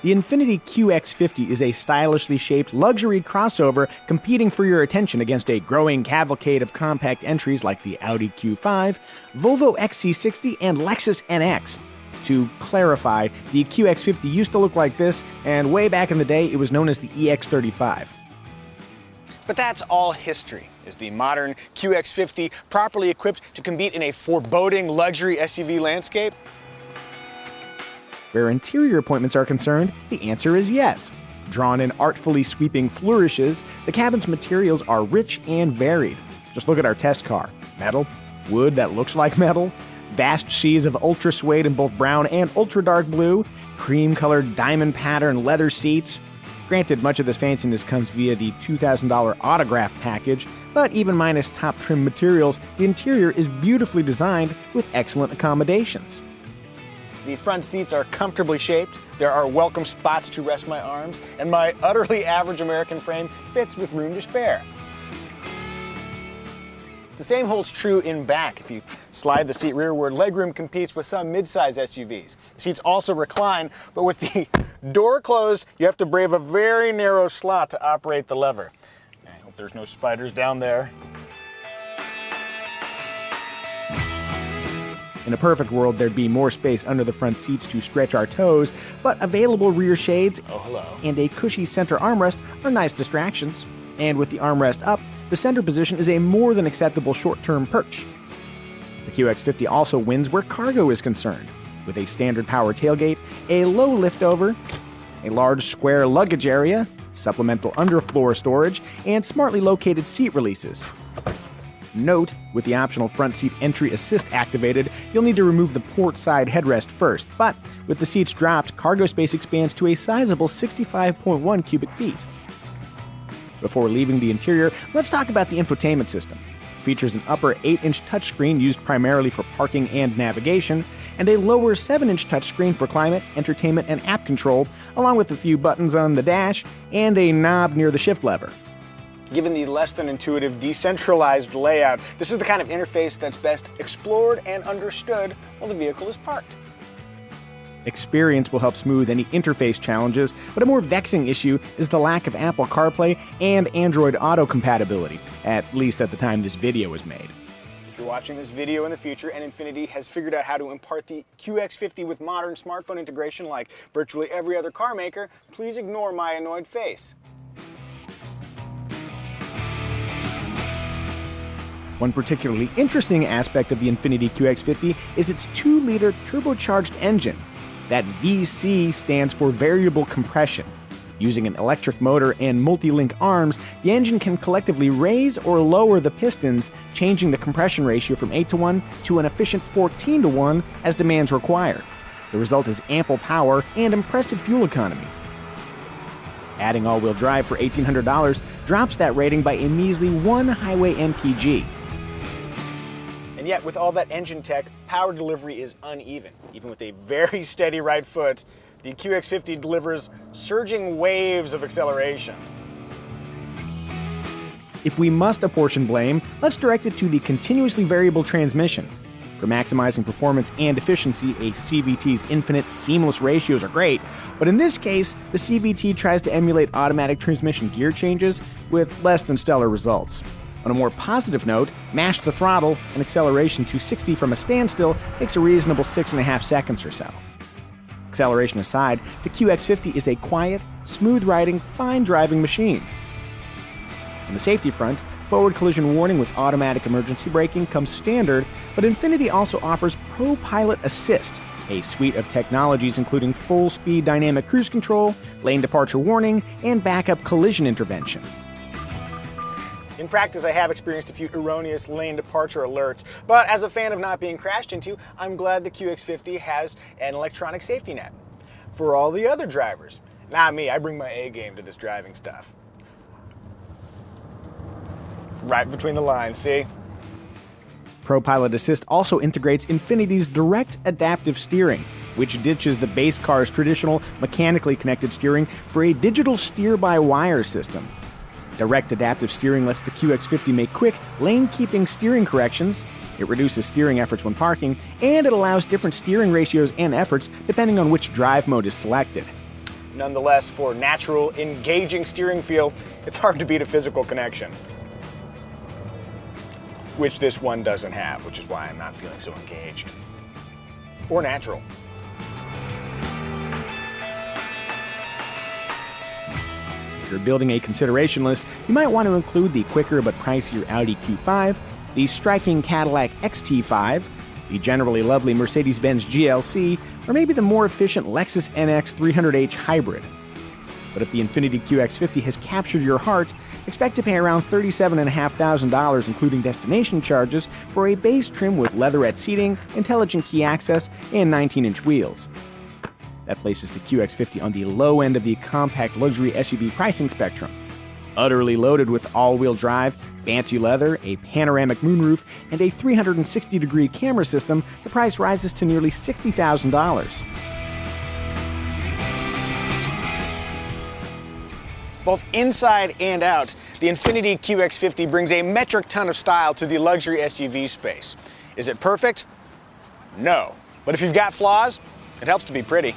The Infiniti QX50 is a stylishly shaped luxury crossover competing for your attention against a growing cavalcade of compact entries like the Audi Q5, Volvo XC60, and Lexus NX. To clarify, the QX50 used to look like this, and way back in the day it was known as the EX35. But that's all history. Is the modern QX50 properly equipped to compete in a foreboding luxury SUV landscape? Where interior appointments are concerned, the answer is yes. Drawn in artfully sweeping flourishes, the cabin's materials are rich and varied. Just look at our test car. Metal, wood that looks like metal, vast seas of ultra suede in both brown and ultra dark blue, cream-colored diamond pattern leather seats. Granted, much of this fanciness comes via the $2,000 autograph package, but even minus top trim materials, the interior is beautifully designed with excellent accommodations. The front seats are comfortably shaped, there are welcome spots to rest my arms, and my utterly average American frame fits with room to spare. The same holds true in back. If you slide the seat rearward, legroom competes with some mid-size SUVs. The seats also recline, but with the door closed, you have to brave a very narrow slot to operate the lever. I hope there's no spiders down there. In a perfect world, there'd be more space under the front seats to stretch our toes, but available rear shades and a cushy center armrest are nice distractions. And with the armrest up, the center position is a more than acceptable short-term perch. The QX50 also wins where cargo is concerned, with a standard power tailgate, a low liftover, a large square luggage area, supplemental underfloor storage, and smartly located seat releases. Note, with the optional front seat entry assist activated, you'll need to remove the port side headrest first, but with the seats dropped, cargo space expands to a sizable 65.1 cubic feet. Before leaving the interior, let's talk about the infotainment system. It features an upper 8-inch touchscreen used primarily for parking and navigation, and a lower 7-inch touchscreen for climate, entertainment, and app control, along with a few buttons on the dash and a knob near the shift lever. Given the less than intuitive, decentralized layout, this is the kind of interface that's best explored and understood while the vehicle is parked. Experience will help smooth any interface challenges, but a more vexing issue is the lack of Apple CarPlay and Android Auto compatibility, at least at the time this video was made. If you're watching this video in the future and Infiniti has figured out how to impart the QX50 with modern smartphone integration like virtually every other car maker, please ignore my annoyed face. One particularly interesting aspect of the Infiniti QX50 is its 2-liter turbocharged engine. That VC stands for variable compression. Using an electric motor and multi-link arms, the engine can collectively raise or lower the pistons, changing the compression ratio from 8:1 to an efficient 14:1 as demands require. The result is ample power and impressive fuel economy. Adding all-wheel drive for $1,800 drops that rating by a measly 1 highway mpg. And yet, with all that engine tech, power delivery is uneven. Even with a very steady right foot, the QX50 delivers surging waves of acceleration. If we must apportion blame, let's direct it to the continuously variable transmission. For maximizing performance and efficiency, a CVT's infinite seamless ratios are great, but in this case, the CVT tries to emulate automatic transmission gear changes with less than stellar results. On a more positive note, mash the throttle and acceleration to 60 from a standstill takes a reasonable 6.5 seconds or so. Acceleration aside, the QX50 is a quiet, smooth-riding, fine-driving machine. On the safety front, forward collision warning with automatic emergency braking comes standard, but Infiniti also offers Pro Pilot Assist, a suite of technologies including full-speed dynamic cruise control, lane departure warning, and backup collision intervention. In practice, I have experienced a few erroneous lane departure alerts, but as a fan of not being crashed into, I'm glad the QX50 has an electronic safety net. For all the other drivers, not me, I bring my A game to this driving stuff. Right between the lines, see? Pro Pilot Assist also integrates Infiniti's direct adaptive steering, which ditches the base car's traditional mechanically connected steering for a digital steer-by-wire system. Direct adaptive steering lets the QX50 make quick, lane-keeping steering corrections, it reduces steering efforts when parking, and it allows different steering ratios and efforts depending on which drive mode is selected. Nonetheless, for natural, engaging steering feel, it's hard to beat a physical connection. Which this one doesn't have, which is why I'm not feeling so engaged. Or natural. If you're building a consideration list, you might want to include the quicker but pricier Audi Q5, the striking Cadillac XT5, the generally lovely Mercedes-Benz GLC, or maybe the more efficient Lexus NX 300h Hybrid. But if the Infiniti QX50 has captured your heart, expect to pay around $37,500 including destination charges for a base trim with leatherette seating, intelligent key access, and 19-inch wheels. That places the QX50 on the low end of the compact luxury SUV pricing spectrum. Utterly loaded with all-wheel drive, fancy leather, a panoramic moonroof, and a 360-degree camera system, the price rises to nearly $60,000. Both inside and out, the Infiniti QX50 brings a metric ton of style to the luxury SUV space. Is it perfect? No. But if you've got flaws, it helps to be pretty.